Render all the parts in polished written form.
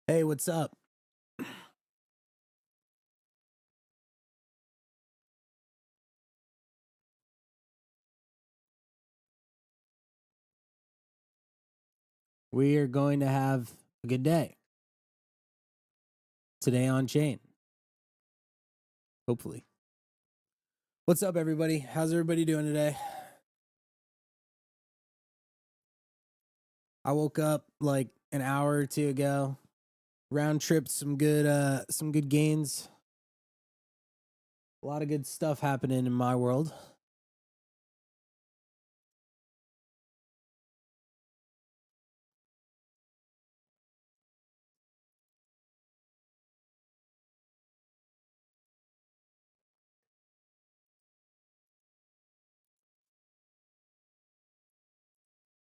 Hey, what's up? We are going to have a good day today on chain. Hopefully. What's up, everybody? How's everybody doing today? I woke up like an hour or two ago. Round tripped some good gains. A lot of good stuff happening in my world.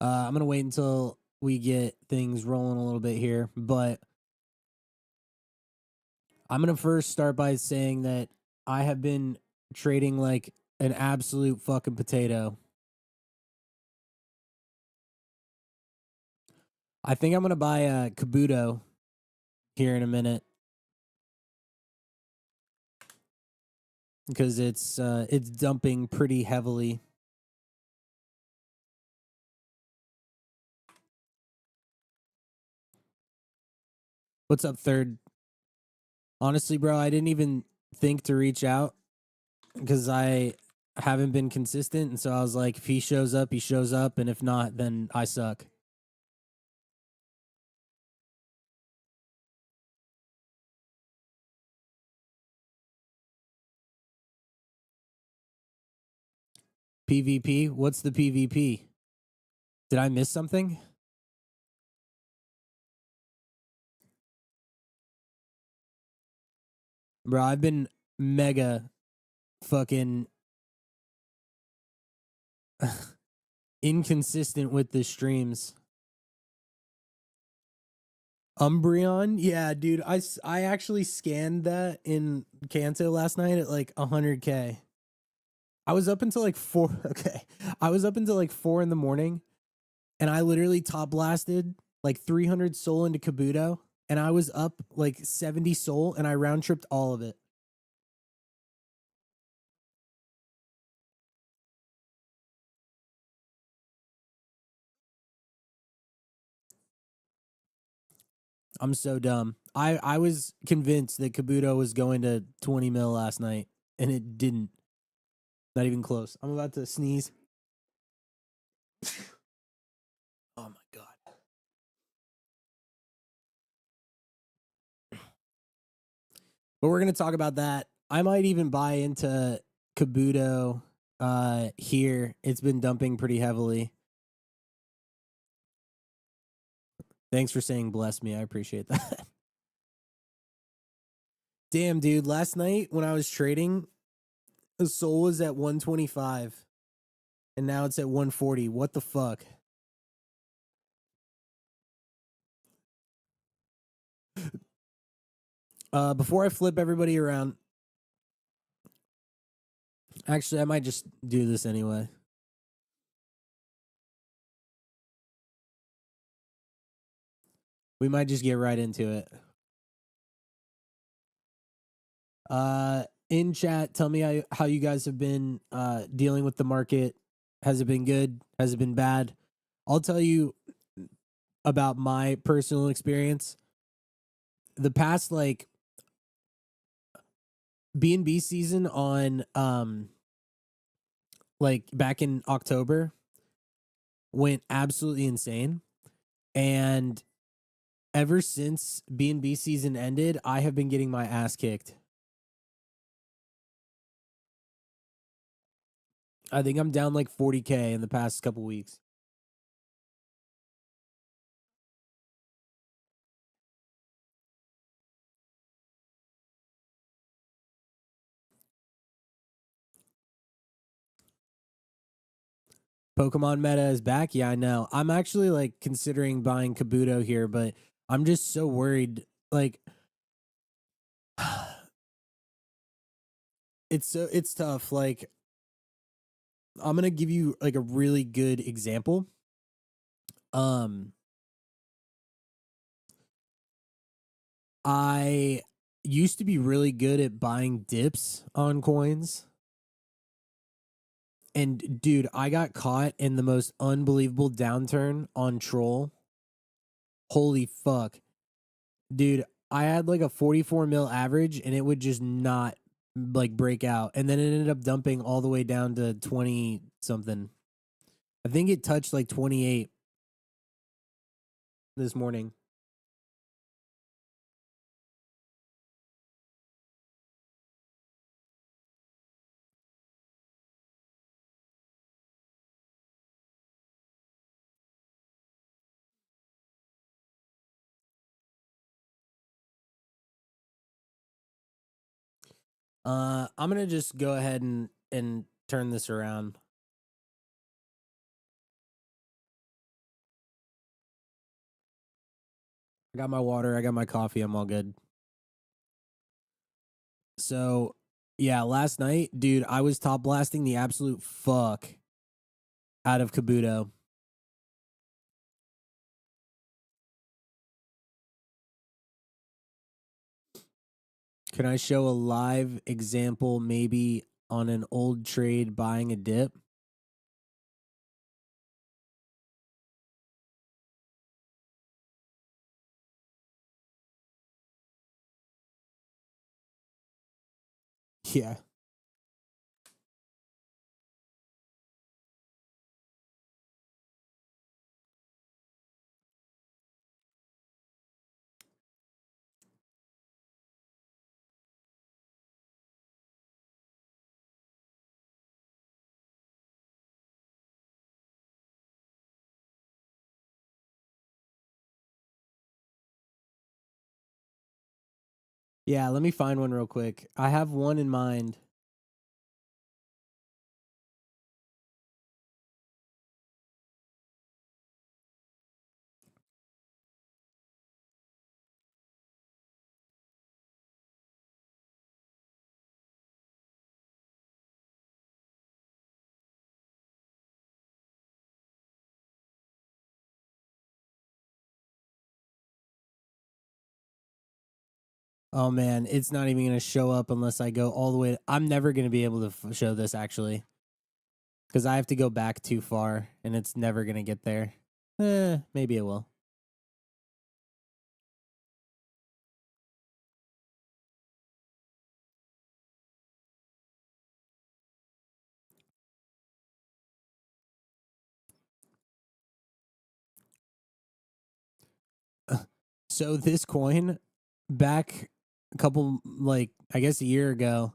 I'm gonna wait until we get things rolling a little bit here, but I'm gonna first start by saying that I have been trading like an absolute fucking potato. I think I'm gonna buy a Kabuto here in a minute because it's dumping pretty heavily. What's up, third? Honestly, bro, I didn't even think to reach out because I haven't been consistent, and so I was like, if he shows up, he shows up, and if not, then I suck. PvP? What's the PvP? Did I miss something? Bro, I've been mega fucking inconsistent with the streams. Umbreon? Yeah, dude. I actually scanned that in Kanto last night at like 100K. I was up until like 4. Okay. I was up until like 4 in the morning and I literally top blasted like 300 soul into Kabuto and I was up like 70 soul and I round tripped all of it. I'm so dumb. I was convinced that Kabuto was going to 20 mil last night and it didn't. Not even close. I'm about to sneeze. Oh my god. But we're gonna talk about that. I might even buy into Kabuto here. It's been dumping pretty heavily. Thanks for saying bless me. I appreciate that. Damn, dude. Last night when I was trading, the soul was at 125 and now it's at 140. What the fuck? Before I flip everybody around, actually, I might just do this anyway. We might just get right into it. In chat, tell me how you guys have been dealing with the market. Has it been good? Has it been bad? I'll tell you about my personal experience. The past like BNB season on like back in October went absolutely insane. And ever since BNB season ended, I have been getting my ass kicked. I think I'm down like 40K in the past couple weeks. Pokemon meta is back. Yeah, I know. I'm actually like considering buying Kabuto here, but I'm just so worried. Like, it's tough. Like, I'm gonna give you like a really good example. Um, I used to be really good at buying dips on coins. And dude, I got caught in the most unbelievable downturn on Troll. Holy fuck. Dude, I had like a 44 mil average and it would just not like break out. And then it ended up dumping all the way down to 20 something. I think it touched like 28 this morning. I'm gonna just go ahead and turn this around. I got my water, I got my coffee, I'm all good. So yeah, last night, dude, I was top blasting the absolute fuck out of Kabuto. Can I show a live example maybe on an old trade buying a dip? Yeah. Yeah, let me find one real quick. I have one in mind. Oh man, it's not even going to show up unless I go all the way. I'm never going to be able to show this actually because I have to go back too far and it's never going to get there. Maybe it will. So this coin back a couple, like, I guess a year ago,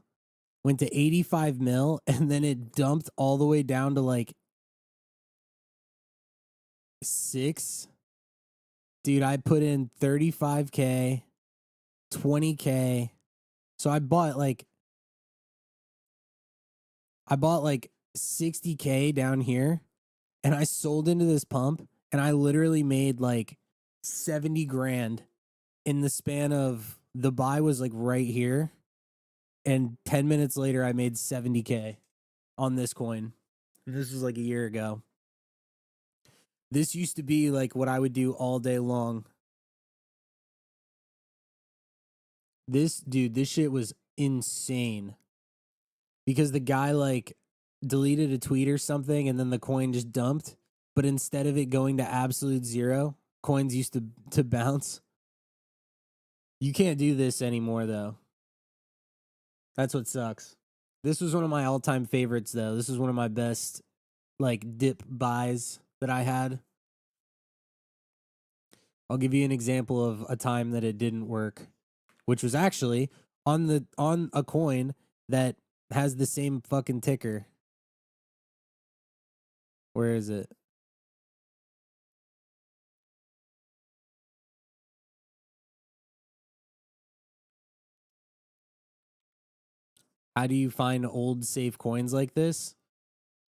went to 85 mil and then it dumped all the way down to like 6. Dude, I put in 35K, 20K. So I bought like 60K down here and I sold into this pump and I literally made like 70 grand in the span of the buy was like right here. And 10 minutes later, I made 70K on this coin. And this was like a year ago. This used to be like what I would do all day long. This shit was insane. Because the guy like deleted a tweet or something and then the coin just dumped. But instead of it going to absolute zero, coins used to bounce. You can't do this anymore though. That's what sucks. This was one of my all-time favorites though. This was one of my best like dip buys that I had. I'll give you an example of a time that it didn't work, which was actually on a coin that has the same fucking ticker. Where is it? How do you find old safe coins like this?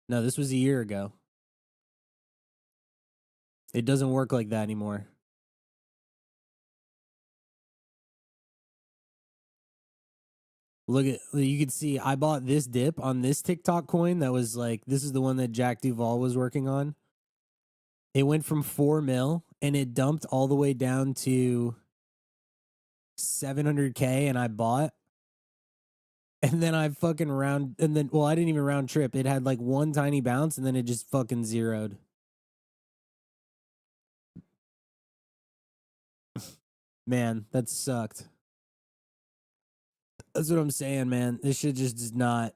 No, this was a year ago. It doesn't work like that anymore. Look at, you can see I bought this dip on this TikTok coin that was like, this is the one that Jack Duval was working on. It went from 4 mil and it dumped all the way down to 700K and I bought. And then I fucking I didn't even round trip. It had like one tiny bounce and then it just fucking zeroed. Man, that sucked. That's what I'm saying, man. This shit just does not.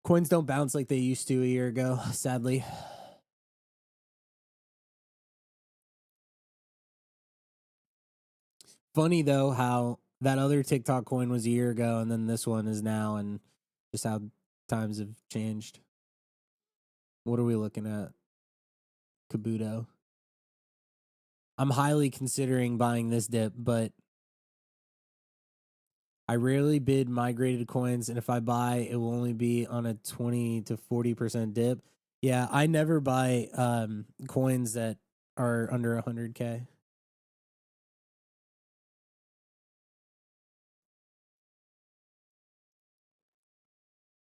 Coins don't bounce like they used to a year ago, sadly. Funny though how that other TikTok coin was a year ago and then this one is now, and just how times have changed. What are we looking at? Kabuto. I'm highly considering buying this dip, but I rarely bid migrated coins, and if I buy, it will only be on a 20 to 40% dip. Yeah, I never buy coins that are under 100K.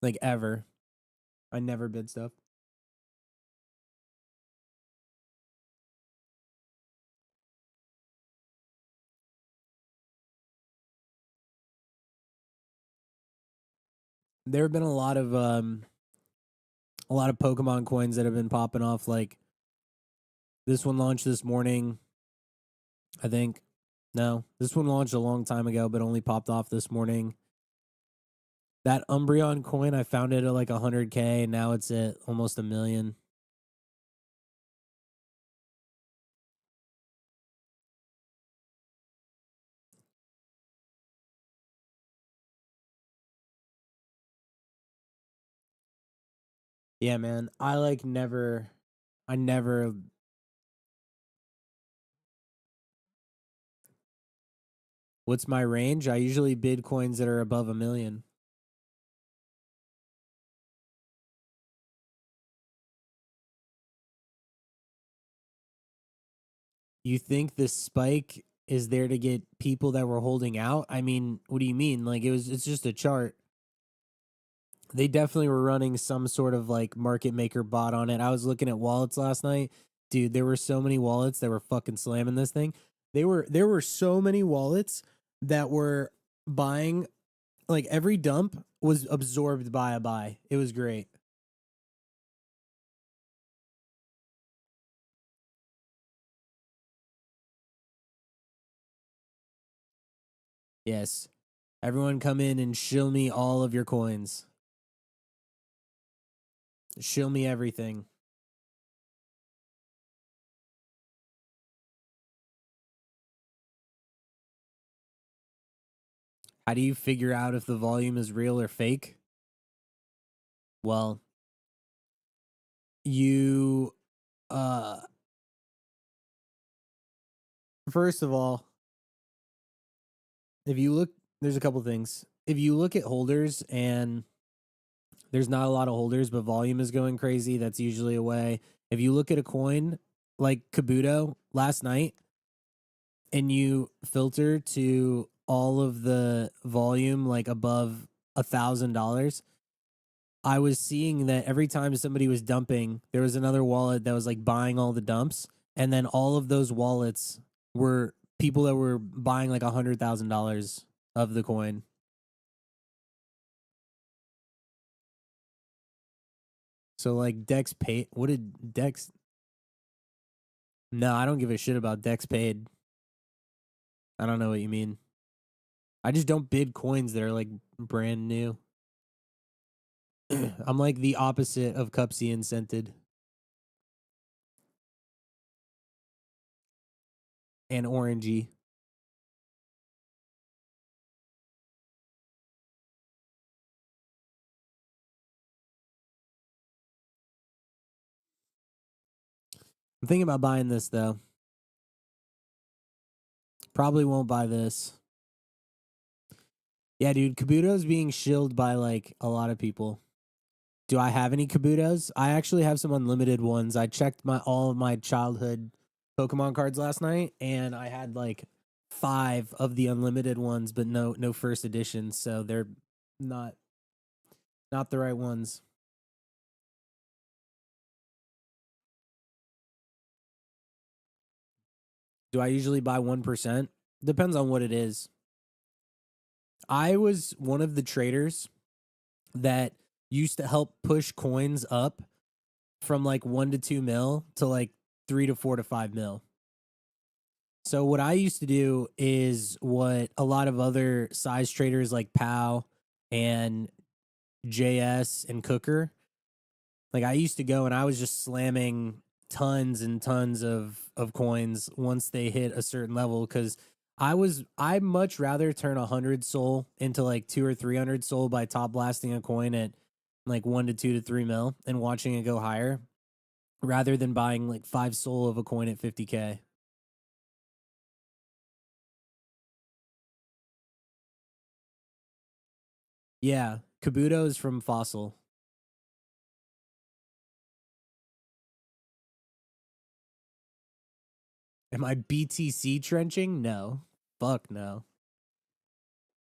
Like ever. I never bid stuff. There have been a lot of Pokemon coins that have been popping off. Like this one launched this morning, I think. No, this one launched a long time ago, but only popped off this morning. That Umbreon coin, I found it at like 100K, and now it's at almost 1 million. Yeah, man. I never. What's my range? I usually bid coins that are above 1 million. You think this spike is there to get people that were holding out? I mean, what do you mean? Like it's just a chart. They definitely were running some sort of like market maker bot on it. I was looking at wallets last night. Dude, there were so many wallets that were fucking slamming this thing. There were so many wallets that were buying, like every dump was absorbed by a buy. It was great. Yes. Everyone come in and shill me all of your coins. Shill me everything. How do you figure out if the volume is real or fake? Well, you uh first of all, if you look, there's a couple things. If you look at holders and there's not a lot of holders, but volume is going crazy, that's usually a way. If you look at a coin like Kabuto last night and you filter to all of the volume like above $1,000, I was seeing that every time somebody was dumping, there was another wallet that was like buying all the dumps, and then all of those wallets were people that were buying like $100,000 of the coin. So like Dex paid. What did Dex? No, I don't give a shit about Dex paid. I don't know what you mean. I just don't bid coins that are like brand new. I'm like the opposite of Cupsy and Scented and Orangey. I'm thinking about buying this though. Probably won't buy this. Yeah, dude, Kabuto's being shilled by like a lot of people. Do I have any Kabutos? I actually have some unlimited ones. I checked my all of my childhood Pokemon cards last night, and I had like 5 of the unlimited ones, but no first editions, so they're not not the right ones. Do I usually buy 1%? Depends on what it is. I was one of the traders that used to help push coins up from like 1 to 2 mil to like 3 to 4 to 5 mil. So what I used to do is what a lot of other size traders like Pow and JS and Cooker, like I used to go and I was just slamming tons and tons of coins once they hit a certain level, because I'd much rather turn 100 SOL into like 2 or 300 SOL by top blasting a coin at like 1 to 2 to 3 mil and watching it go higher, rather than buying like 5 SOL of a coin at 50K. Yeah, Kabuto is from Fossil. Am I BTC trenching? No. Fuck no.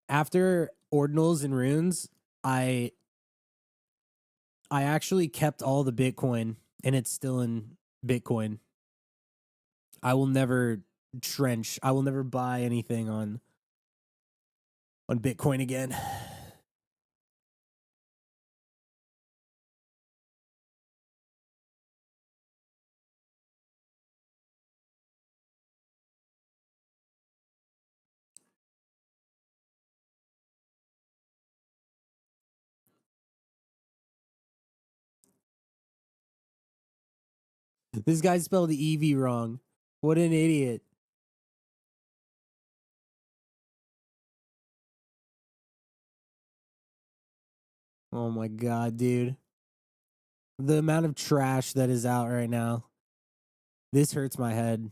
After ordinals and runes, I I actually kept all the Bitcoin and it's still in Bitcoin. I will never trench. I will never buy anything on Bitcoin again. This guy spelled Eevee wrong. What an idiot. Oh my god, dude. The amount of trash that is out right now. This hurts my head.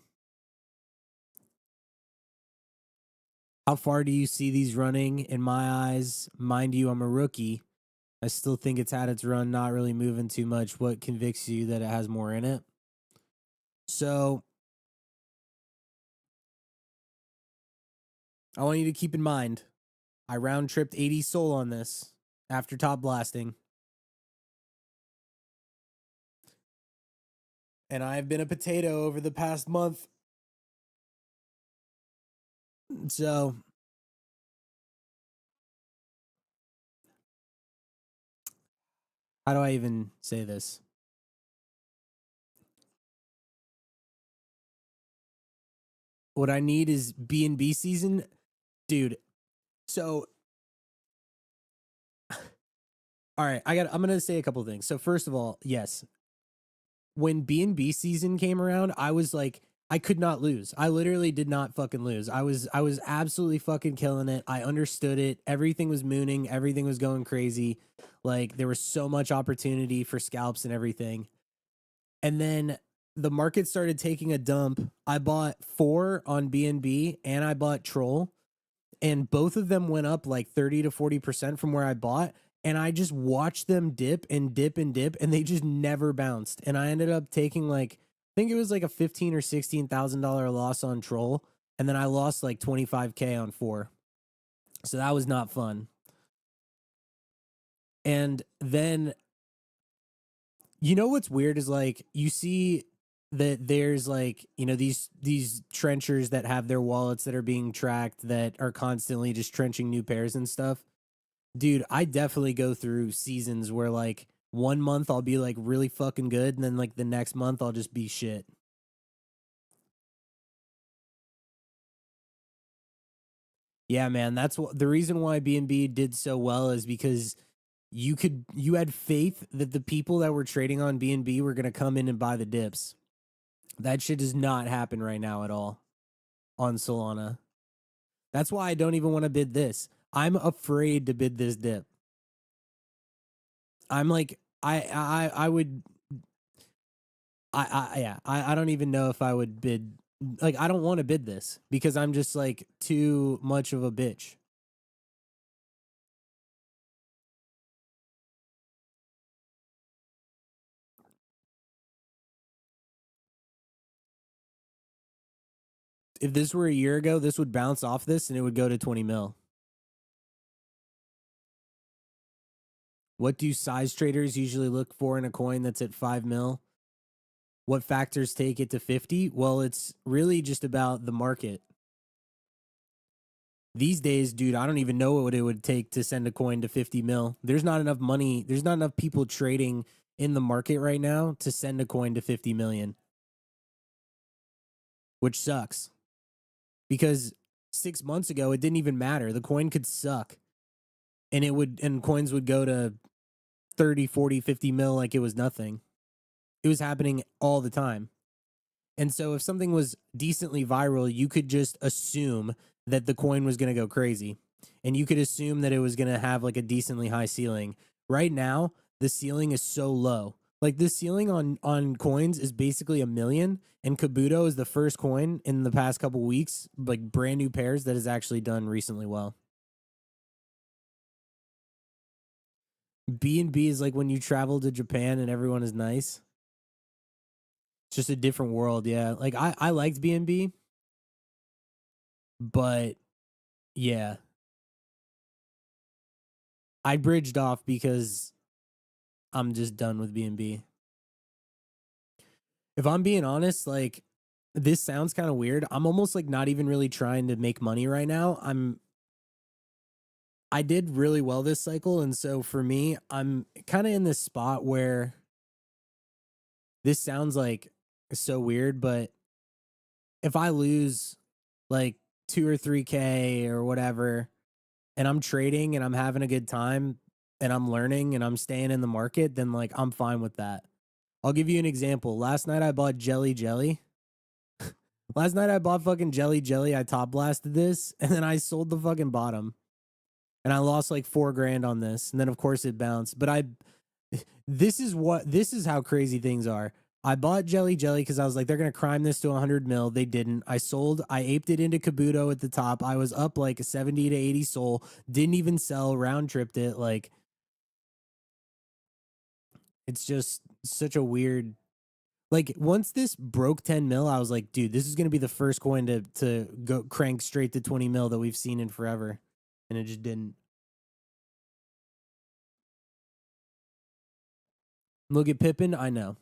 How far do you see these running? In my eyes, mind you, I'm a rookie. I still think it's had its run, not really moving too much. What convicts you that it has more in it? So I want you to keep in mind, I round tripped 80 SOL on this after top blasting. And I've been a potato over the past month. So how do I even say this? What I need is BNB season. Dude, so all right, I'm gonna say a couple things. So first of all, yes, when BNB season came around, I was like, I could not lose. I literally did not fucking lose. I was absolutely fucking killing it. I understood it. Everything was mooning. Everything was going crazy. Like there was so much opportunity for scalps and everything. And then the market started taking a dump. I bought 4 on BNB and I bought Troll, and both of them went up like 30 to 40% from where I bought. And I just watched them dip and dip and dip, and they just never bounced. And I ended up taking like, I think it was like a $15,000 or $16,000 loss on Troll, and then I lost like 25K on 4. So that was not fun. And then you know what's weird is like you see that there's like, you know, these trenchers that have their wallets that are being tracked that are constantly just trenching new pairs and stuff. Dude, I definitely go through seasons where like 1 month I'll be like really fucking good, and then like the next month I'll just be shit. Yeah, man, that's what the reason why BNB did so well is because you had faith that the people that were trading on BNB were going to come in and buy the dips. That shit does not happen right now at all on Solana. That's why I don't even want to bid this. I'm afraid to bid this dip. I'm like I would I don't even know if I would bid, like I don't want to bid this because I'm just like too much of a bitch. If this were a year ago, this would bounce off this and it would go to 20 mil. What do size traders usually look for in a coin that's at 5 mil? what factors take it to 50? Well, it's really just about the market. These days, dude, I don't even know what it would take to send a coin to 50 mil. There's not enough money. There's not enough people trading in the market right now to send a coin to 50 million, which sucks because 6 months ago, it didn't even matter. The coin could suck and coins would go to 30, 40, 50 mil like it was nothing. It was happening all the time. And so if something was decently viral, you could just assume that the coin was going to go crazy. And you could assume that it was going to have like a decently high ceiling. Right now, the ceiling is so low. Like the ceiling on coins is basically 1 million. And Kabuto is the first coin in the past couple weeks, like brand new pairs, that has actually done recently well. BNB is like when you travel to Japan and everyone is nice. It's just a different world, yeah. Like I liked BNB, but yeah. I bridged off because I'm just done with BNB. If I'm being honest, like this sounds kind of weird. I'm almost like not even really trying to make money right now. I did really well this cycle, and so for me, I'm kind of in this spot where this sounds like so weird, but if I lose like 2 or 3K or whatever, and I'm trading and I'm having a good time and I'm learning and I'm staying in the market, then like I'm fine with that. I'll give you an example. Last night I bought Jelly Jelly. Last night I bought fucking Jelly Jelly. I top blasted this and then I sold the fucking bottom. And I lost like 4 grand on this. And then of course it bounced. But this is how crazy things are. I bought Jelly Jelly because I was like, they're going to crime this to 100 mil. They didn't. I aped it into Kabuto at the top. I was up like 70 to 80 SOL. Didn't even sell, round tripped it. Like, it's just such a weird. Like, once this broke 10 mil, I was like, dude, this is going to be the first coin to go crank straight to 20 mil that we've seen in forever. And it just didn't. Look at Pippin. I know.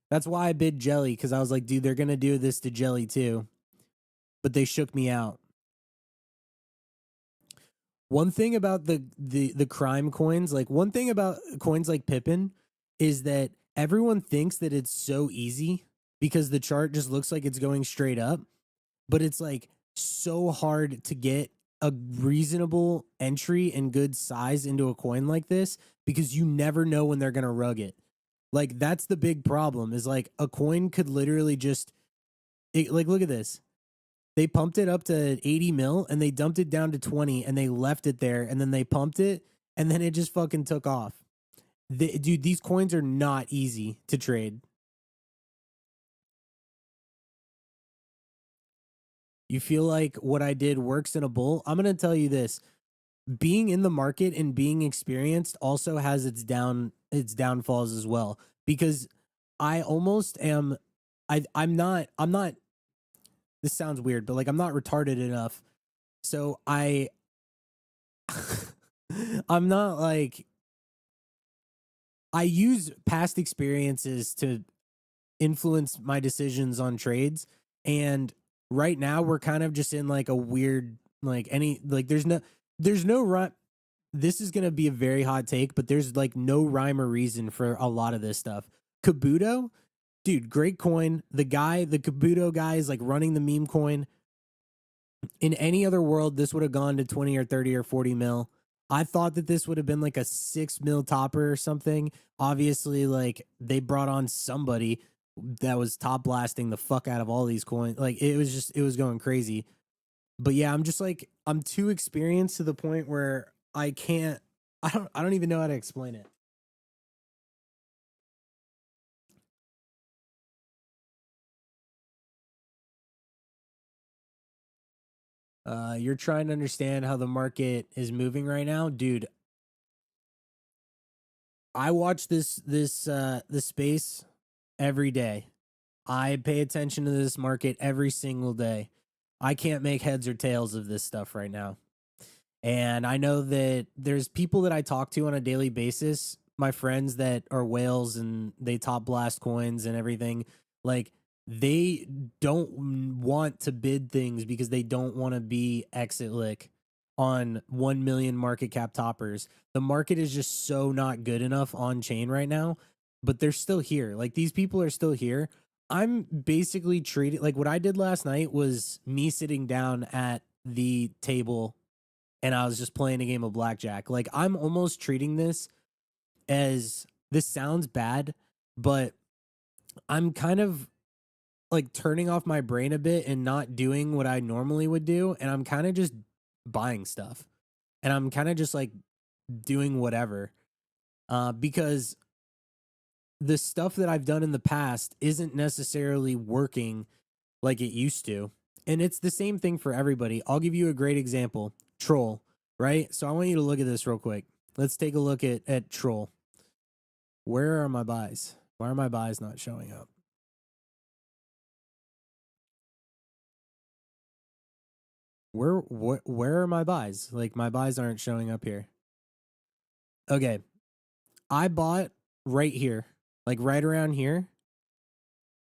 That's why I bid Jelly, because I was like, dude, they're going to do this to Jelly too. But they shook me out. One thing about the crime coins, like one thing about coins like Pippin is that everyone thinks that it's so easy because the chart just looks like it's going straight up, but it's like so hard to get a reasonable entry and good size into a coin like this because you never know when they're going to rug it. Like that's the big problem is like a coin could literally just like look at this. They pumped it up to 80 mil and they dumped it down to 20 and they left it there and then they pumped it and then it just fucking took off. Dude, these coins are not easy to trade. You feel like what I did works in a bull? I'm going to tell you this. Being in the market and being experienced also has its downfalls as well because I almost am I'm not this sounds weird, but like I'm not retarded enough. So I'm not like I use past experiences to influence my decisions on trades. And right now we're kind of just in like a weird like there's no rhyme. This is gonna be a very hot take, but there's like no rhyme or reason for a lot of this stuff. Kabuto, dude, great coin. The Kabuto guy is like running the meme coin. In any other world, this would have gone to 20 or 30 or 40 mil. I thought that this would have been like a 6 mil topper or something. Obviously, like they brought on somebody that was top blasting the fuck out of all these coins. Like it was going crazy. But yeah, I'm just like I'm too experienced to the point where I don't even know how to explain it. You're trying to understand how the market is moving right now, dude. I watch this space every day. I pay attention to this market every single day. I can't make heads or tails of this stuff right now. And I know that there's people that I talk to on a daily basis, my friends that are whales and they top blast coins and everything. Like, they don't want to bid things because they don't want to be exit lick on 1 million market cap toppers. The market is just so not good enough on chain right now, but they're still here. Like, these people are still here. I'm basically treating, like, what I did last night was me sitting down at the table and I was just playing a game of blackjack. Like, I'm almost treating this as, this sounds bad, but I'm kind of like turning off my brain a bit and not doing what I normally would do. And I'm kind of just buying stuff and I'm kind of just like doing whatever. Because the stuff that I've done in the past isn't necessarily working like it used to. And it's the same thing for everybody. I'll give you a great example. Troll, right? So I want you to look at this real quick. Let's take a look at Troll. Where are my buys? Why are my buys not showing up? Where are my buys? Like, my buys aren't showing up here. Okay. I bought right here, like right around here.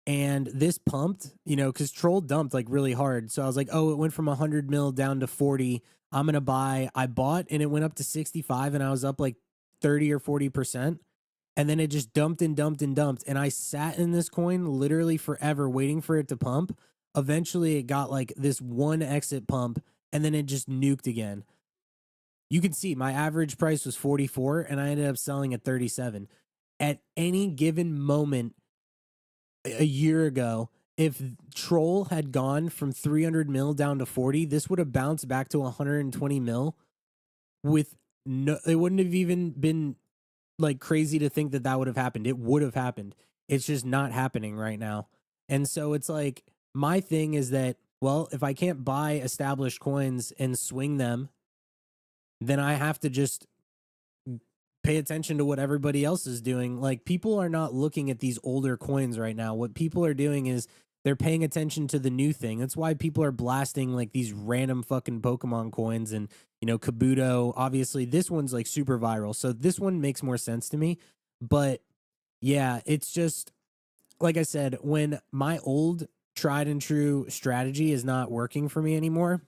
And this pumped, you know, because Troll dumped like really hard. So I was like, oh, it went from 100 mil down to 40. I'm going to buy. I bought and it went up to 65 and I was up like 30 or 40%. And then it just dumped and dumped and dumped. And I sat in this coin literally forever waiting for it to pump. Eventually it got like this one exit pump and then it just nuked again. You can see my average price was 44 and I ended up selling at 37. At any given moment a year ago, if Troll had gone from 300 mil down to 40, this would have bounced back to 120 mil with no, it wouldn't have even been like crazy to think that that would have happened. It would have happened. It's just not happening right now. And so it's like, my thing is that, well, if I can't buy established coins and swing them, then I have to just pay attention to what everybody else is doing. Like, people are not looking at these older coins right now. What people are doing is they're paying attention to the new thing. That's why people are blasting like these random fucking Pokemon coins and, you know, Kabuto. Obviously, this one's like super viral. So this one makes more sense to me. But yeah, it's just like I said, when my old tried and true strategy is not working for me anymore,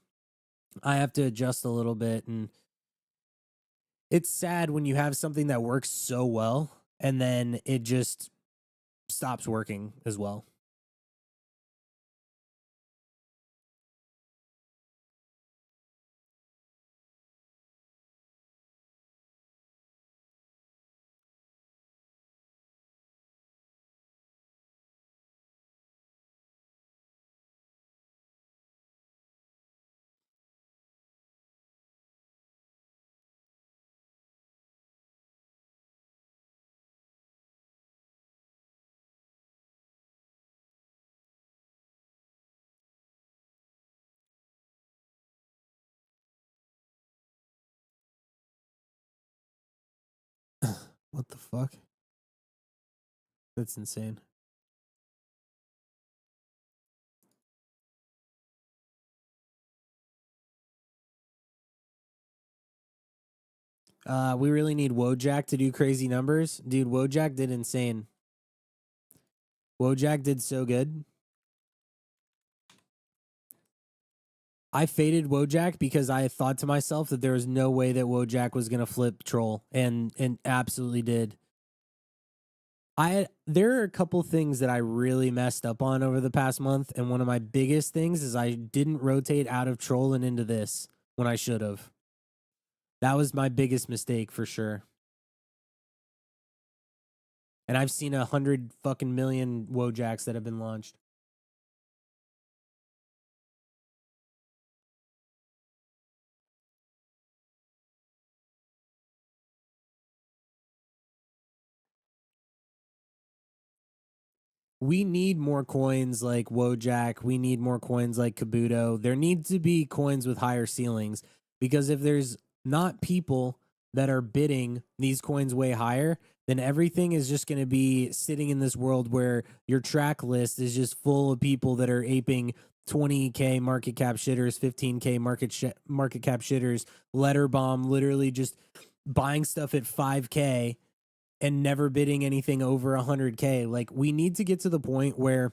I have to adjust a little bit. And it's sad when you have something that works so well and then it just stops working as well. What the fuck? That's insane. We really need Wojak to do crazy numbers. Dude, Wojak did insane. Wojak did so good. I faded Wojak because I thought to myself that there was no way that Wojak was gonna flip Troll, and absolutely did. There are a couple things that I really messed up on over the past month, and one of my biggest things is I didn't rotate out of Troll and into this when I should have. That was my biggest mistake for sure. And I've seen 100 fucking million Wojaks that have been launched. We need more coins like Wojak. We need more coins like Kabuto. There needs to be coins with higher ceilings, because if there's not people that are bidding these coins way higher, then everything is just going to be sitting in this world where your track list is just full of people that are aping 20K market cap shitters, 15K market cap shitters, letter bomb, literally just buying stuff at 5K and never bidding anything over 100K. Like, we need to get to the point where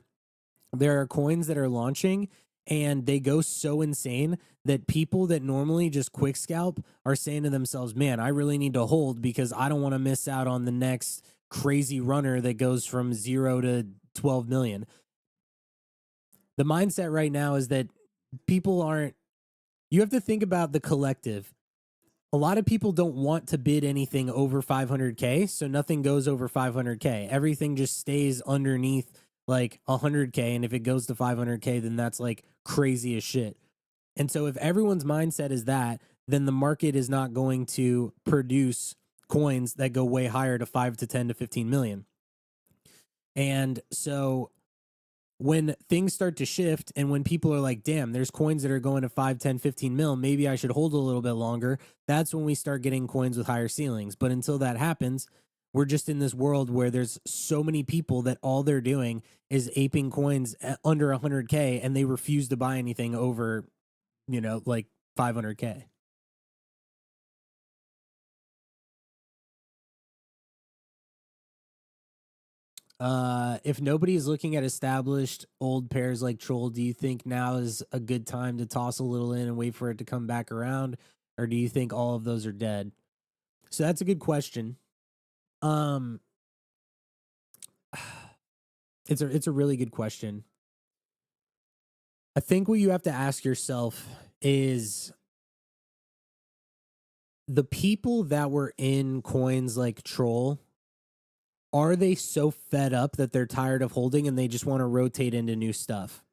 there are coins that are launching and they go so insane that people that normally just quick scalp are saying to themselves, man, I really need to hold because I don't want to miss out on the next crazy runner that goes from 0 to 12 million. The mindset right now is that people aren't, you have to think about the collective. A lot of people don't want to bid anything over 500K, so nothing goes over 500K. Everything just stays underneath like 100K, and if it goes to 500K, then that's like crazy as shit. And so if everyone's mindset is that, then the market is not going to produce coins that go way higher to 5 to 10 to 15 million. And so when things start to shift and when people are like, damn, there's coins that are going to 5, 10, 15 mil, maybe I should hold a little bit longer. That's when we start getting coins with higher ceilings. But until that happens, we're just in this world where there's so many people that all they're doing is aping coins under 100K and they refuse to buy anything over, like 500K. If nobody is looking at established old pairs like Troll, do you think now is a good time to toss a little in and wait for it to come back around? Or do you think all of those are dead? So that's a good question. It's a really good question. I think what you have to ask yourself is the people that were in coins like Troll, are they so fed up that they're tired of holding and they just want to rotate into new stuff?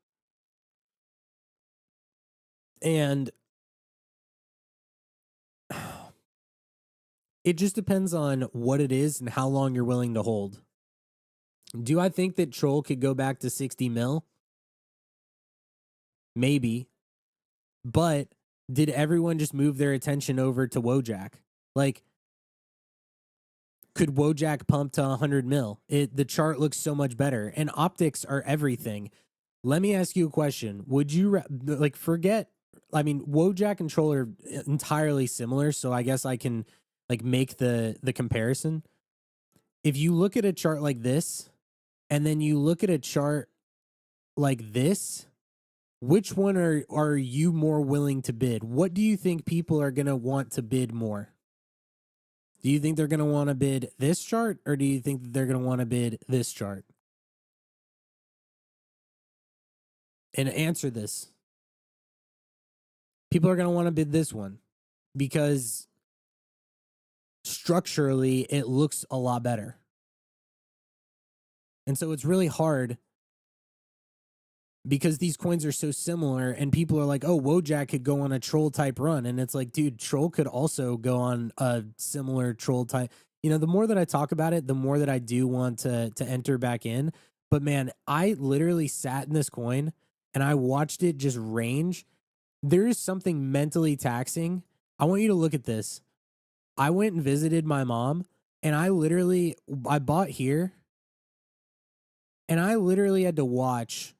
And it just depends on what it is and how long you're willing to hold. Do I think that Troll could go back to 60 mil? Maybe. But did everyone just move their attention over to Wojak? Like, could Wojak pump to 100 mil? The chart looks so much better. And optics are everything. Let me ask you a question. Would you, forget, Wojak and Troll are entirely similar, so I guess I can, make the comparison. If you look at a chart like this, and then you look at a chart like this, which one are you more willing to bid? What do you think people are going to want to bid more? Do you think they're going to want to bid this chart, or do you think that they're going to want to bid this chart? And answer this. People are going to want to bid this one because structurally it looks a lot better. And so it's really hard because these coins are so similar and people are like, oh, Wojak could go on a Troll type run. And it's like, dude, Troll could also go on a similar Troll type. The more that I talk about it, the more that I do want to enter back in. But man, I literally sat in this coin and I watched it just range. There is something mentally taxing. I want you to look at this. I went and visited my mom and I bought here and I literally had to watch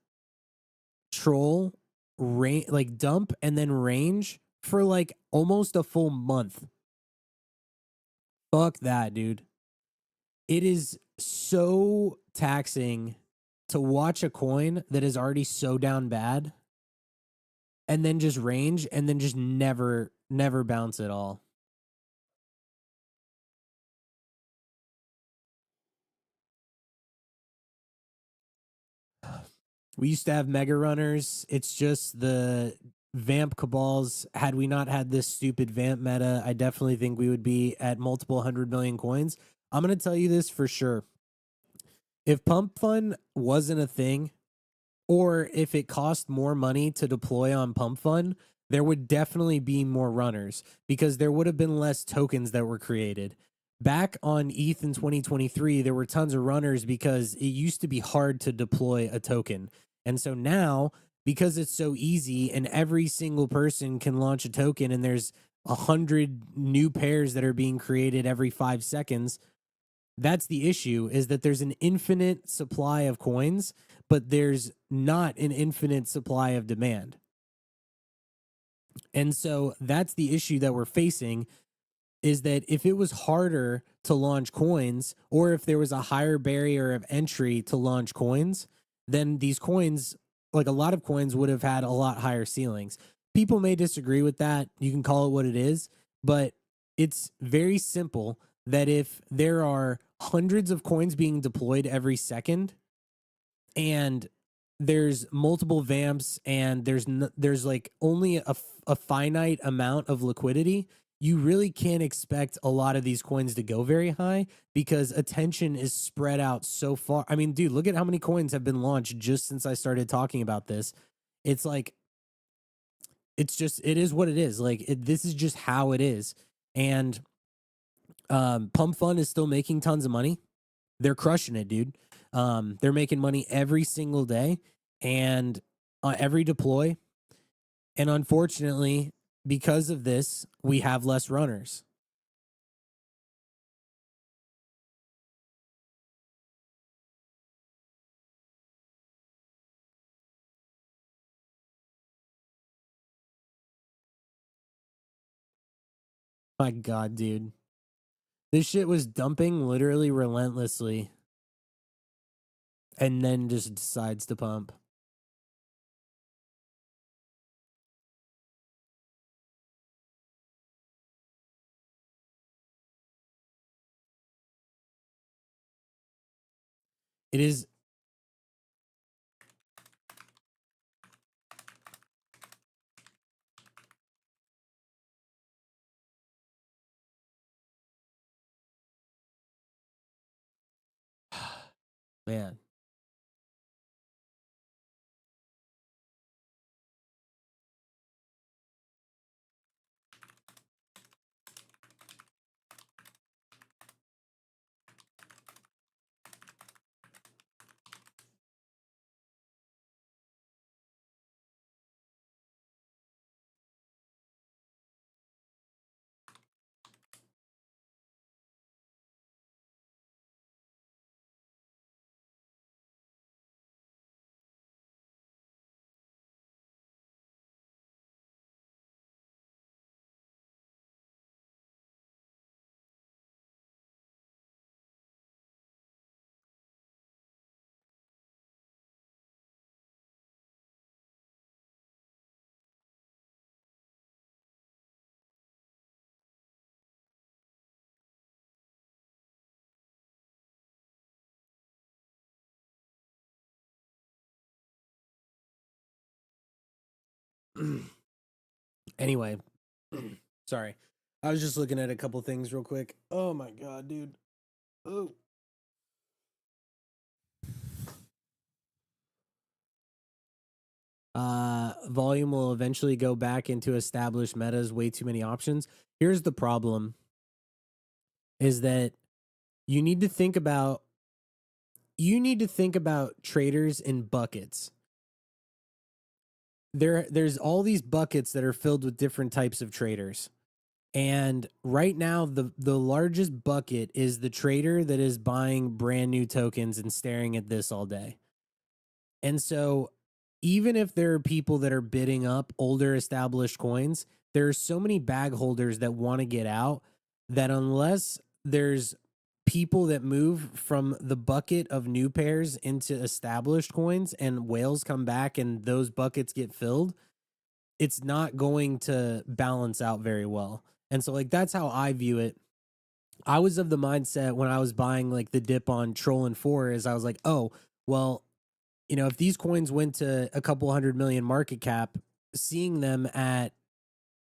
Troll dump and then range for almost a full month. Fuck that, dude. It is so taxing to watch a coin that is already so down bad and then just range and then just never bounce at all. We used to have mega runners. It's just the vamp cabals. Had we not had this stupid vamp meta, I definitely think we would be at multiple 100 million coins. I'm going to tell you this for sure. If pump fun wasn't a thing, or if it cost more money to deploy on pump fun, there would definitely be more runners because there would have been less tokens that were created. Back on ETH in 2023, there were tons of runners because it used to be hard to deploy a token. And so now, because it's so easy and every single person can launch a token and there's 100 new pairs that are being created every 5 seconds, that's the issue, is that there's an infinite supply of coins, but there's not an infinite supply of demand. And so that's the issue that we're facing, is that if it was harder to launch coins, or if there was a higher barrier of entry to launch coins, then these coins, like a lot of coins, would have had a lot higher ceilings. People may disagree with that. You can call it what it is, but it's very simple that if there are hundreds of coins being deployed every second, and there's multiple vamps, and there's like only a finite amount of liquidity, you really can't expect a lot of these coins to go very high because attention is spread out so far. I mean, dude, look at how many coins have been launched just since I started talking about this. It's like, it is what it is. Like, this is just how it is. And Pump Fund is still making tons of money. They're crushing it, dude. They're making money every single day and every deploy. And unfortunately, because of this, we have less runners. My God, dude. This shit was dumping literally relentlessly and then just decides to pump. It is. Man. Anyway, sorry. I was just looking at a couple things real quick. Oh my God, dude. Oh. Volume will eventually go back into established metas, way too many options. Here's the problem is that you need to think about traders in buckets. There's all these buckets that are filled with different types of traders. And right now the largest bucket is the trader that is buying brand new tokens and staring at this all day. And so even if there are people that are bidding up older established coins, there are so many bag holders that want to get out that unless there's people that move from the bucket of new pairs into established coins and whales come back and those buckets get filled, it's not going to balance out very well. And so like that's how I view it. I was of the mindset when I was buying like the dip on Troll and 4 is I was like, "Oh, well, if these coins went to a couple 100 million market cap, seeing them at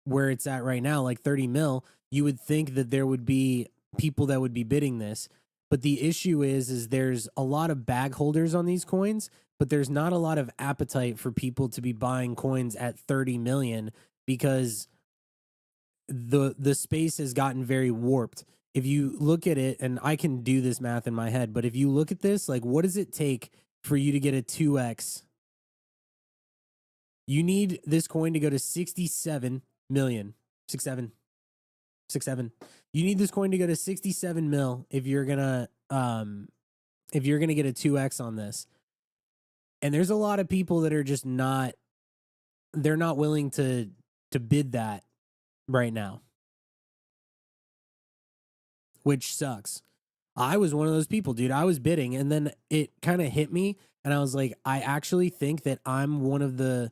where it's at right now, like 30 mil, you would think that there would be people that would be bidding this. But the issue is there's a lot of bag holders on these coins, but there's not a lot of appetite for people to be buying coins at 30 million because the space has gotten very warped. If you look at it, and I can do this math in my head, but if you look at this, like what does it take for you to get a 2x? You need this coin to go to 67 million. 67. 67. You need this coin to go to 67 mil if you're gonna get a 2x on this. And there's a lot of people that are just not they're not willing to bid that right now. which sucks. I was one of those people, dude. I was bidding, and then it kind of hit me, and I was like, I actually think that I'm one of the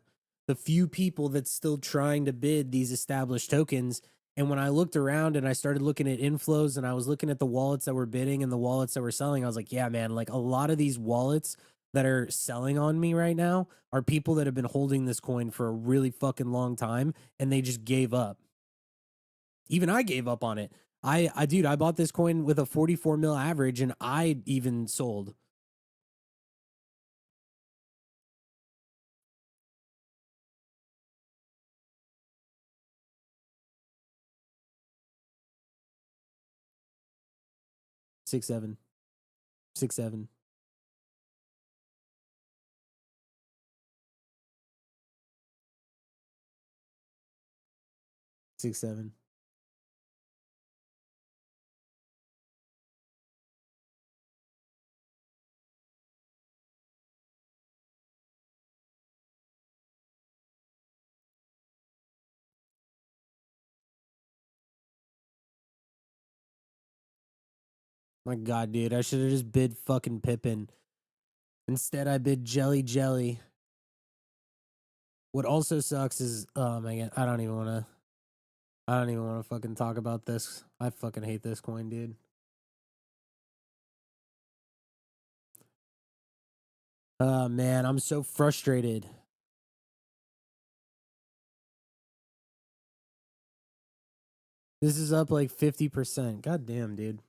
few people that's still trying to bid these established tokens. And when I looked around and I started looking at inflows and I was looking at the wallets that were bidding and the wallets that were selling, I was like, yeah, man, like a lot of these wallets that are selling on me right now are people that have been holding this coin for a really fucking long time and they just gave up. Even I gave up on it. Dude, I bought this coin with a 44 mil average and I even sold. Six, seven, 6, 7, 6, 7. My God, dude, I should have just bid fucking Pippin. Instead, I bid Jelly Jelly. What also sucks is, oh my God, I don't even want to fucking talk about this. I fucking hate this coin, dude. Oh man, I'm so frustrated. This is up like 50%. God damn, dude.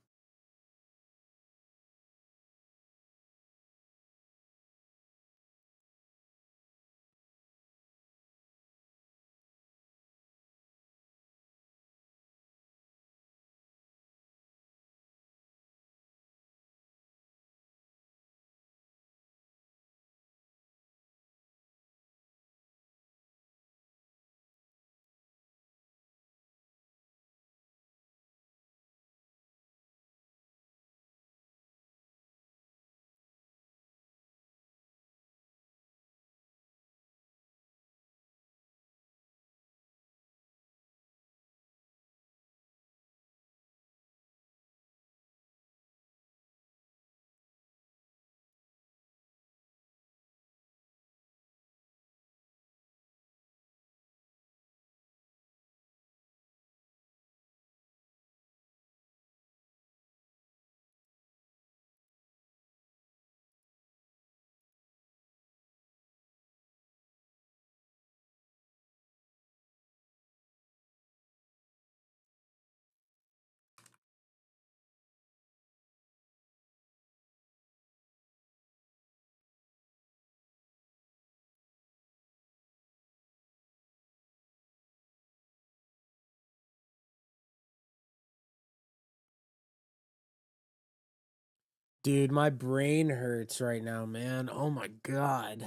Dude, my brain hurts right now, man. Oh my God.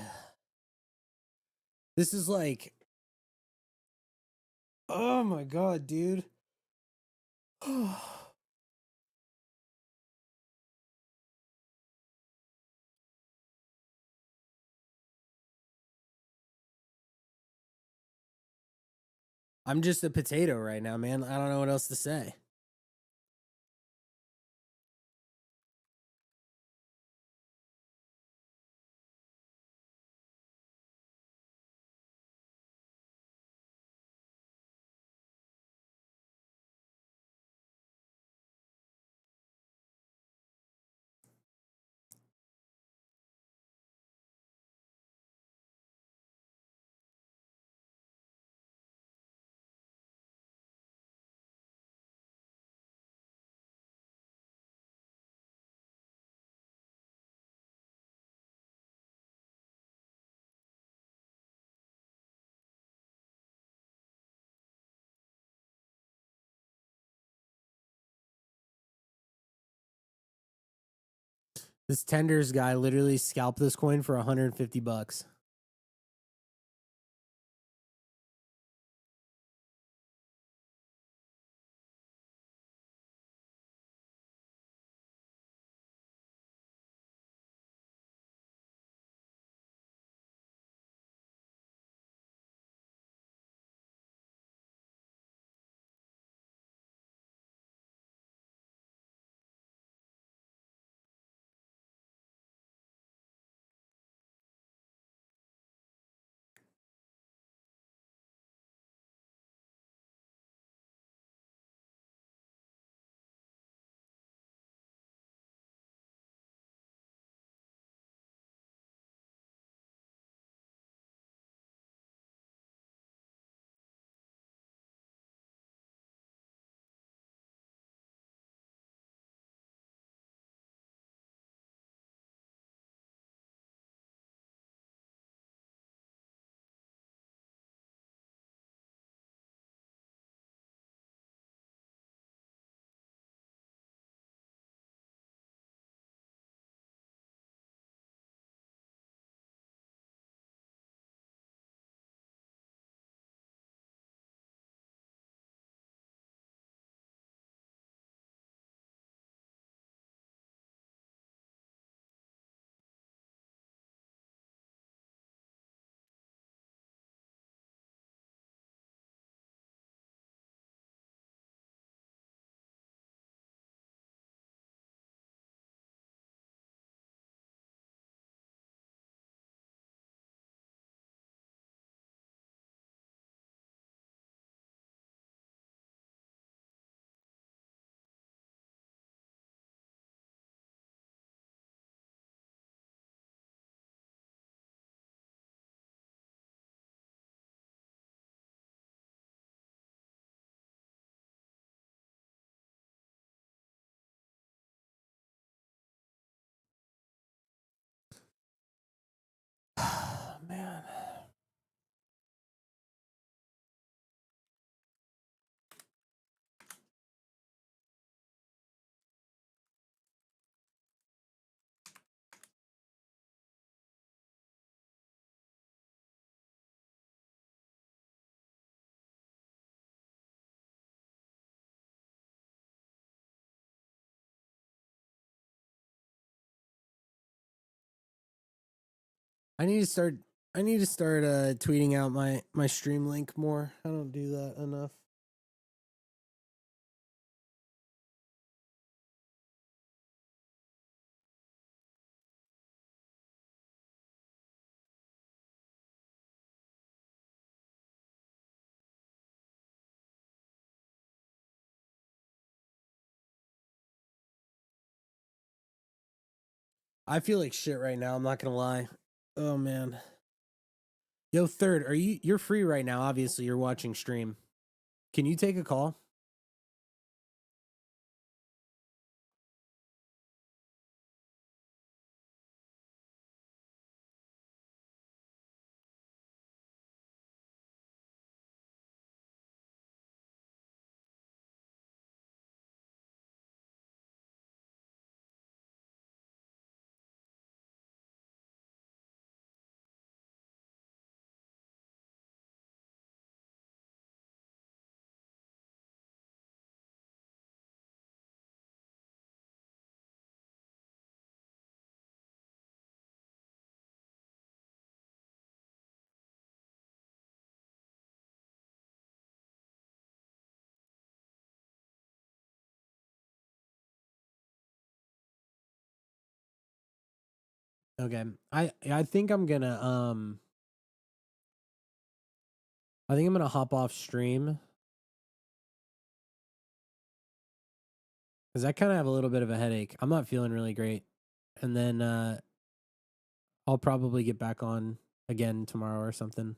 This is like, oh my God, dude. I'm just a potato right now, man. I don't know what else to say. This tenders guy literally scalped this coin for 150 bucks. man. I need to start tweeting out my stream link more. I don't do that enough. I feel like shit right now, I'm not gonna lie. Oh man. Yo, Third, you're free right now, obviously you're watching stream. Can you take a call? Okay. I think I'm gonna hop off stream. Because I kind of have a little bit of a headache. I'm not feeling really great. And then I'll probably get back on again tomorrow or something.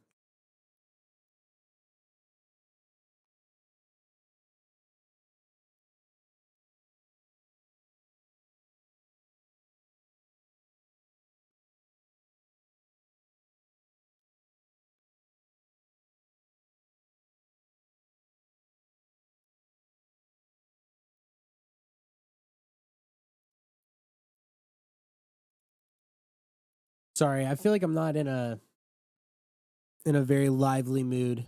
Sorry, I feel like I'm not in a very lively mood.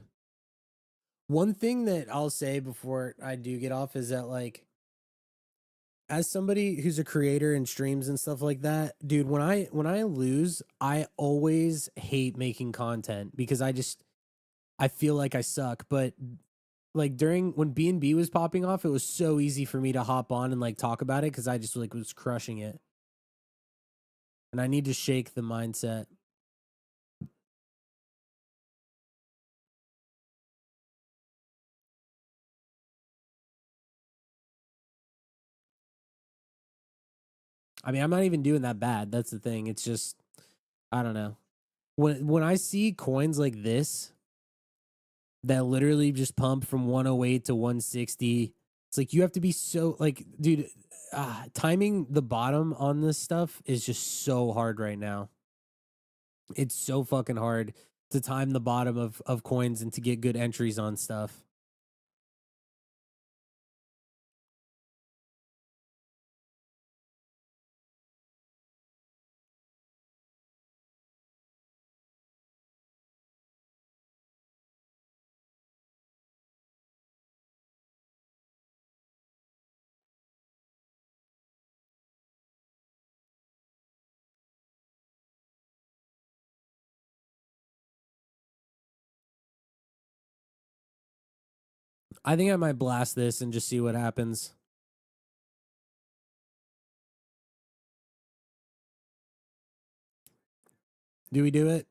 One thing that I'll say before I do get off is that, like, as somebody who's a creator and streams and stuff like that, dude, when I lose, I always hate making content because I feel like I suck. But like during when BNB was popping off, it was so easy for me to hop on and like talk about it because I just like was crushing it. And I need to shake the mindset. I mean, I'm not even doing that bad. That's the thing. It's just I don't know. When I see coins like this that literally just pump from 108 to 160, it's like you have to be so like, dude, timing the bottom on this stuff is just so hard right now. It's so fucking hard to time the bottom of coins and to get good entries on stuff. I think I might blast this and just see what happens. Do we do it?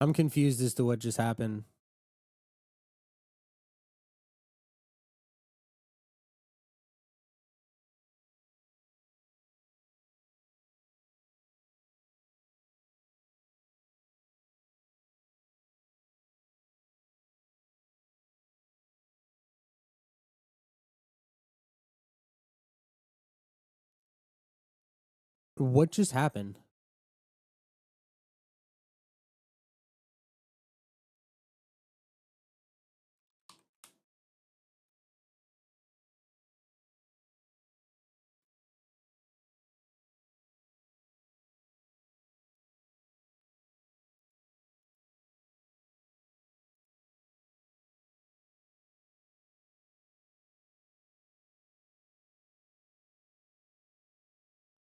I'm confused as to what just happened. What just happened?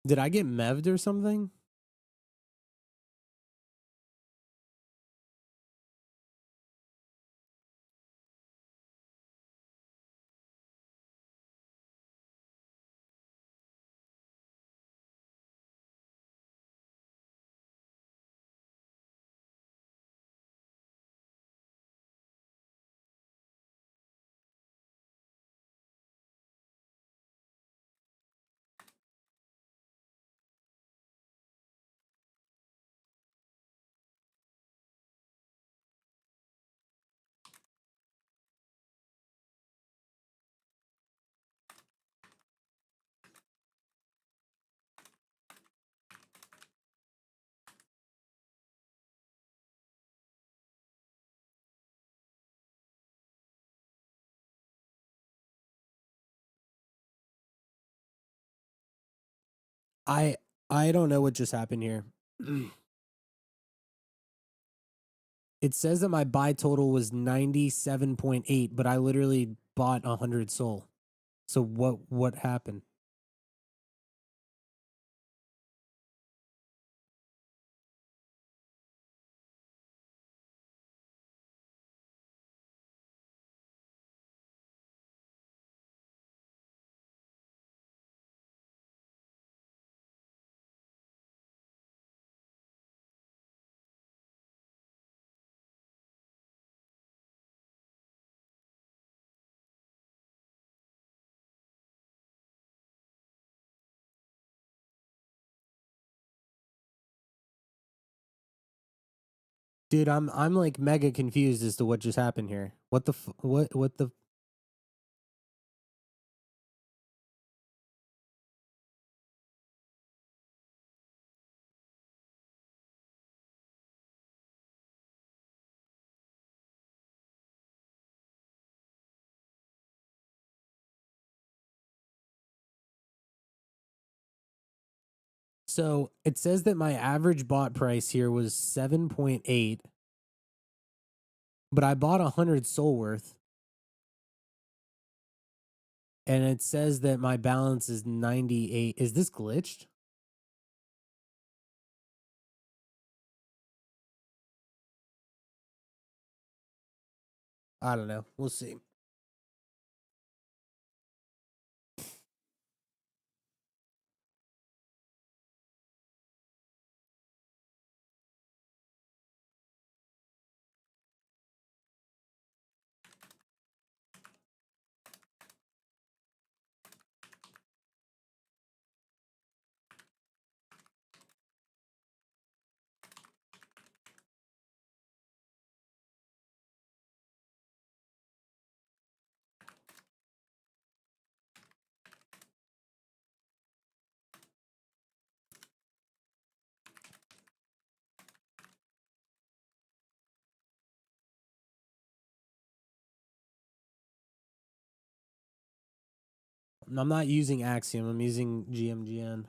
Did I get mev'd or something? I I don't know what just happened here. It says that my buy total was 97.8, but I literally bought 100 SOL. So what happened? Dude, I'm like mega confused as to what just happened here. What the what the So, it says that my average bought price here was 7.8, but I bought 100 SOL worth, and it says that my balance is 98. Is this glitched? I don't know. We'll see. I'm not using Axiom. I'm using GMGN.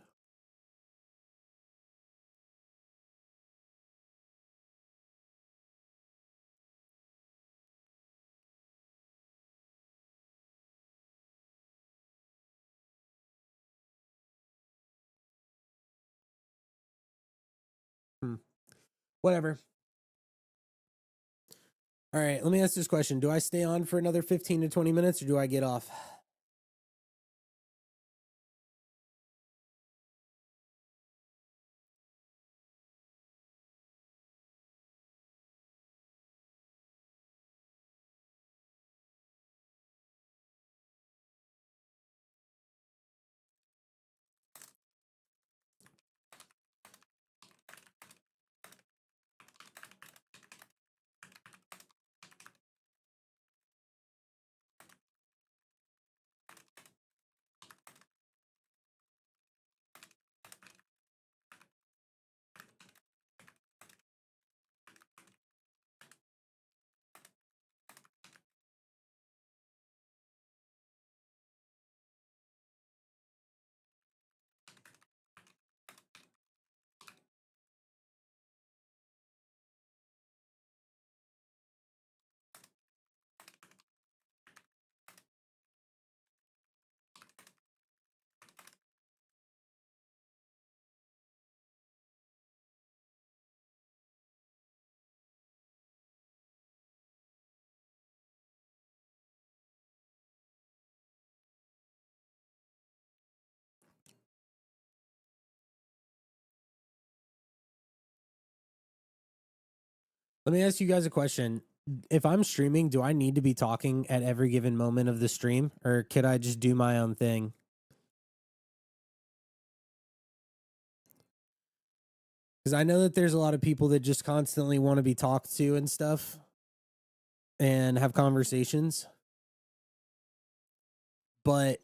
Whatever. All right, let me ask this question. Do I stay on for another 15 to 20 minutes or do I get off? Let me ask you guys a question. If I'm streaming, do I need to be talking at every given moment of the stream, or could I just do my own thing? Because I know that there's a lot of people that just constantly want to be talked to and stuff and have conversations. But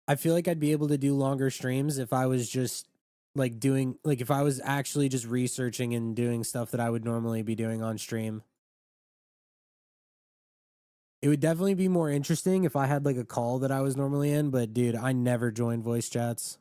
I feel like I'd be able to do longer streams if I was just like doing, like, if I was actually just researching and doing stuff that I would normally be doing on stream. It would definitely be more interesting if I had like a call that I was normally in, but dude, I never join voice chats.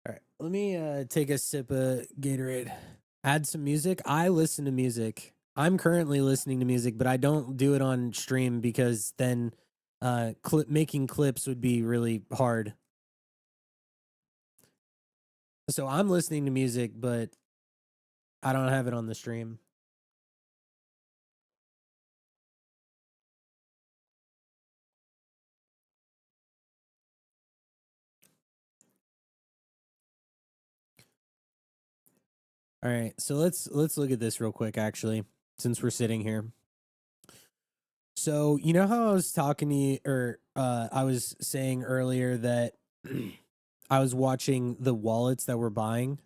All right, let me take a sip of Gatorade. Add some music. I listen to music. I'm currently listening to music, but I don't do it on stream because then making clips would be really hard. So I'm listening to music, but I don't have it on the stream. All right, so let's look at this real quick actually, since we're sitting here. So, you know how I was talking to you, or I was saying earlier that I was watching the wallets that we're buying?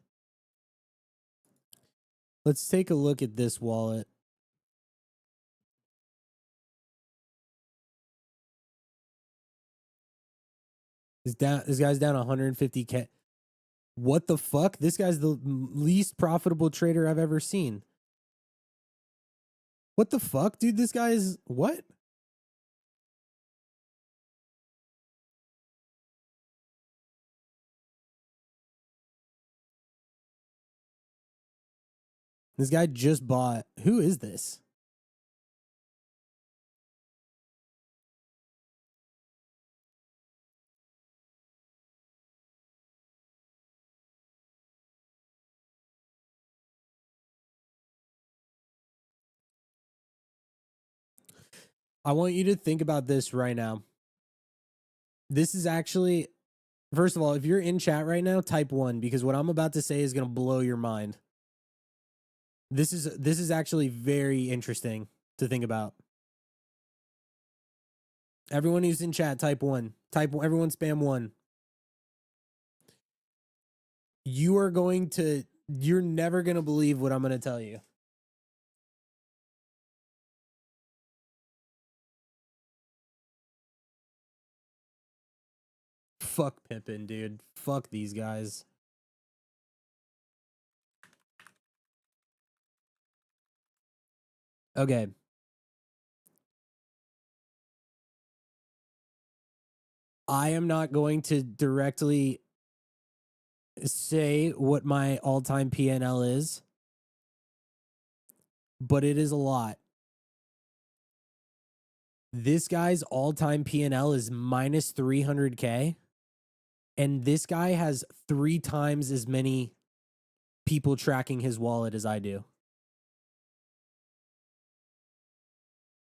Let's take a look at this wallet. This guy's down 150K. What the fuck? This guy's the least profitable trader I've ever seen. What the fuck, dude? This guy is what? This guy just bought. Who is this? I want you to think about this right now. This is actually, first of all, if you're in chat right now, type 1 because what I'm about to say is going to blow your mind. This is actually very interesting to think about. Everyone who's in chat, type 1. Everyone spam 1. You're never going to believe what I'm going to tell you. Fuck Pippin, dude. Fuck these guys. Okay. I am not going to directly say what my all-time PNL is, but it is a lot. This guy's all-time PNL is minus 300K, and this guy has 3 times as many people tracking his wallet as I do.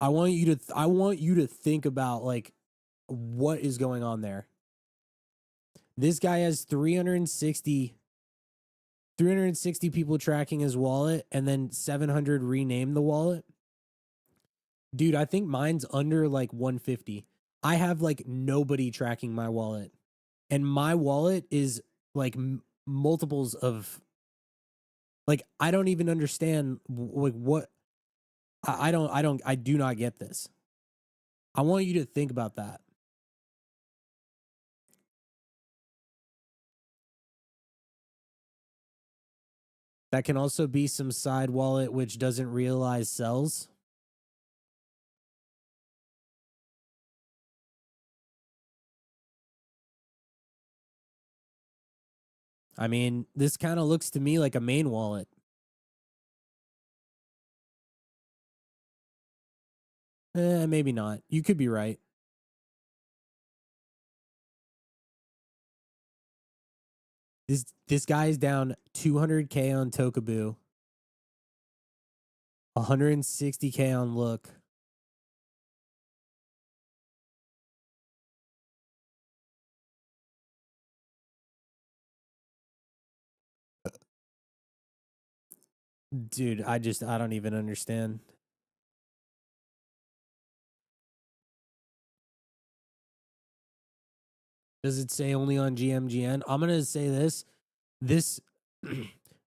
I want you to think about like what is going on there. This guy has 360 people tracking his wallet and then 700 rename the wallet. Dude, I think mine's under like 150. I have like nobody tracking my wallet. And my wallet is like multiples of, like, I don't even understand like what I do not get this. I want you to think about that. That can also be some side wallet which doesn't realize sells. I mean, this kind of looks to me like a main wallet. Maybe not. You could be right. This guy is down 200K on Tokaboo, 160K on Look. Dude, I don't even understand. Does it say only on GMGN? I'm gonna say this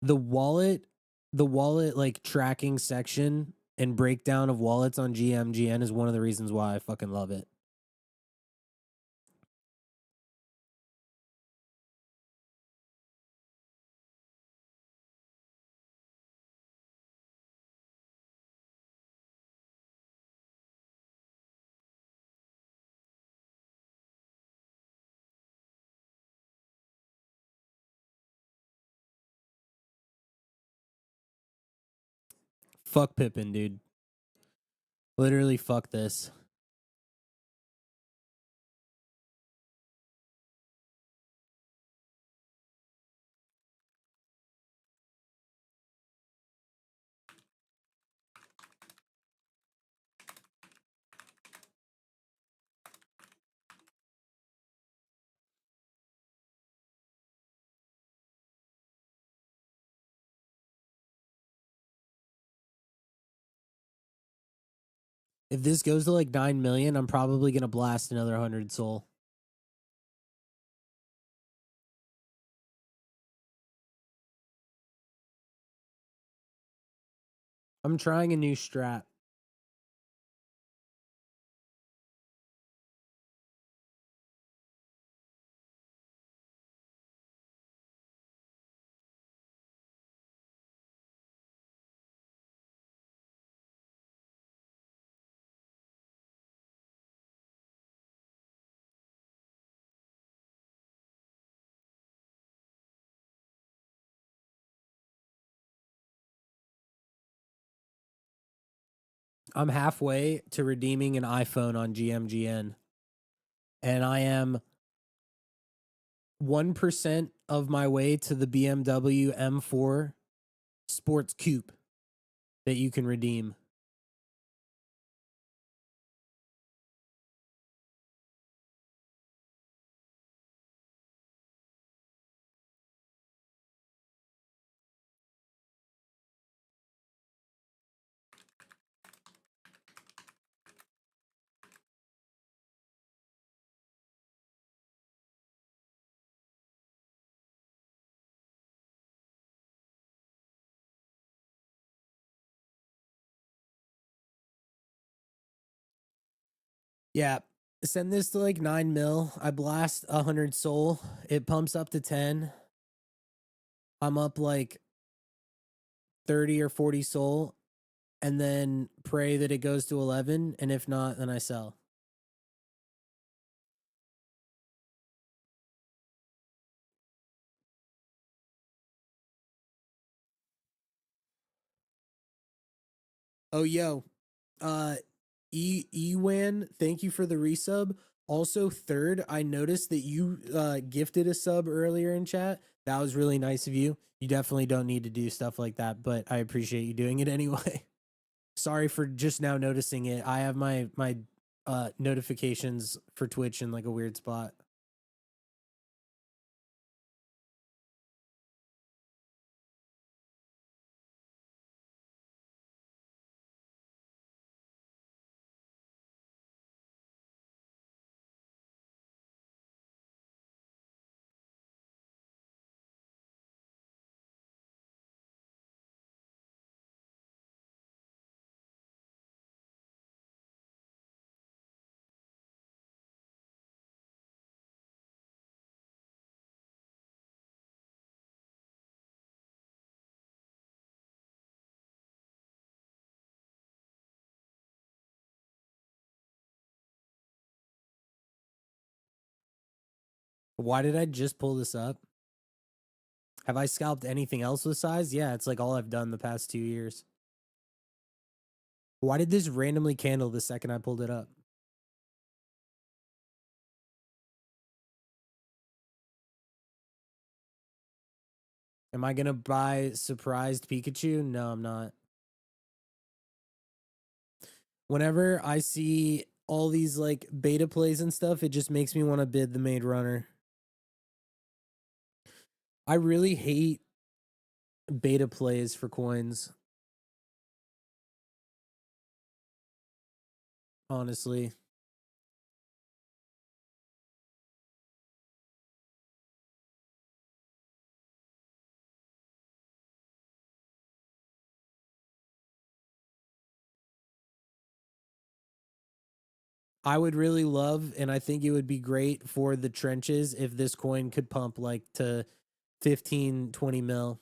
the wallet like tracking section and breakdown of wallets on GMGN is one of the reasons why I fucking love it. Fuck Pippin, dude. Literally fuck this. If this goes to like 9 million, I'm probably gonna blast another 100 SOL. I'm trying a new strat. I'm halfway to redeeming an iPhone on GMGN, and I am 1% of my way to the BMW M4 Sports Coupe that you can redeem. Yeah. Send this to like 9 mil. I blast 100 SOL. It pumps up to 10. I'm up like 30 or 40 SOL, and then pray that it goes to 11. And if not, then I sell. Oh, yo. Ewan, thank you for the resub. Also, third, I noticed that you gifted a sub earlier in chat. That was really nice of you. You definitely don't need to do stuff like that, but I appreciate you doing it anyway. Sorry for just now noticing it. I have my notifications for Twitch in like a weird spot. Why did I just pull this up? Have I scalped anything else with size? Yeah, it's like all I've done the past 2 years. Why did this randomly candle the second I pulled it up? Am I going to buy surprised Pikachu? No, I'm not. Whenever I see all these like beta plays and stuff, it just makes me want to bid the maid runner. I really hate beta plays for coins. Honestly. I would really love, and I think it would be great for the trenches if this coin could pump like to 15, 20 mil.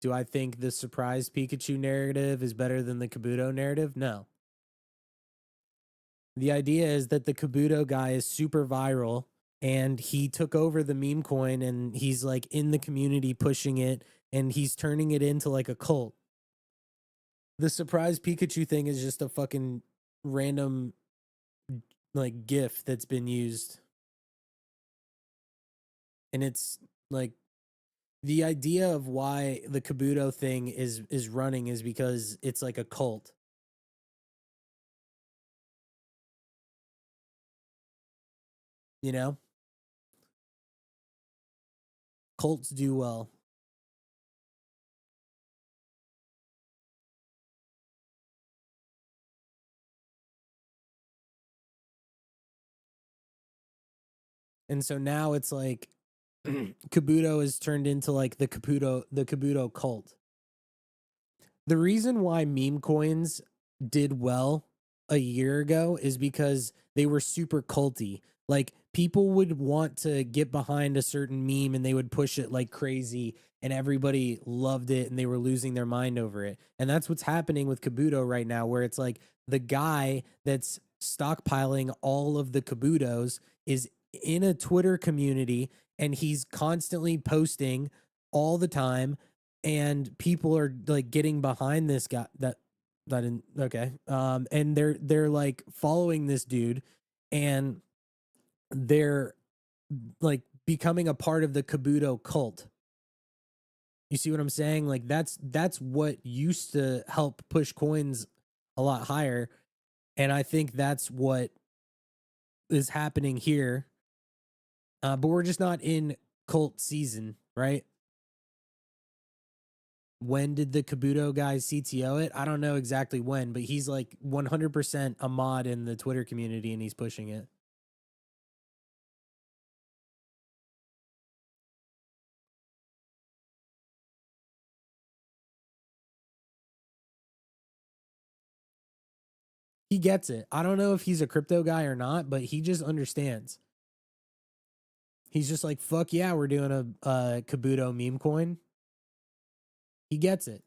Do I think the surprise Pikachu narrative is better than the Kabuto narrative? No. The idea is that the Kabuto guy is super viral and he took over the meme coin and he's like in the community pushing it and he's turning it into like a cult. The surprise Pikachu thing is just a fucking random like GIF that's been used. And it's like the idea of why the Kabuto thing is running is because it's like a cult. You know? Cults do well. And so now it's like Kabuto is turned into like the Kabuto cult. The reason why meme coins did well a year ago is because they were super culty. Like people would want to get behind a certain meme and they would push it like crazy and everybody loved it and they were losing their mind over it. And that's what's happening with Kabuto right now, where it's like the guy that's stockpiling all of the Kabutos is in a Twitter community and he's constantly posting all the time and people are like getting behind this guy that in okay and they're like following this dude and they're like becoming a part of the Kabuto cult. You see what I'm saying? Like that's what used to help push coins a lot higher, and I think that's what is happening here. But we're just not in cult season, right? When did the Kabuto guy CTO it? I don't know exactly when, but he's like 100% a mod in the Twitter community and he's pushing it. He gets it. I don't know if he's a crypto guy or not, but he just understands. He's just like, fuck yeah, we're doing a Kabuto meme coin. He gets it.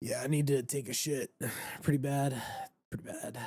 Yeah, I need to take a shit. Pretty bad. Pretty bad.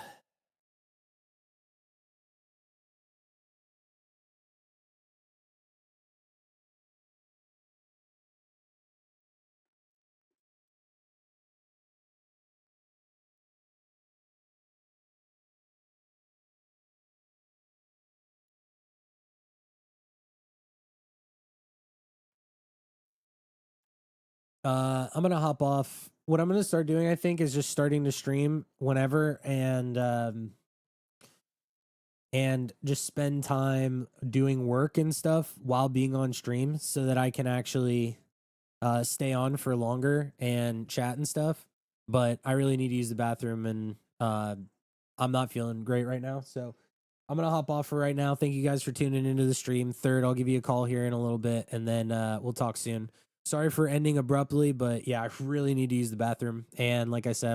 I'm gonna hop off. What I'm gonna start doing, I think, is just starting to stream whenever and just spend time doing work and stuff while being on stream so that I can actually stay on for longer and chat and stuff. But I really need to use the bathroom and I'm not feeling great right now. So I'm going to hop off for right now. Thank you guys for tuning into the stream. Third, I'll give you a call here in a little bit and then we'll talk soon. Sorry for ending abruptly, but yeah, I really need to use the bathroom. And like I said,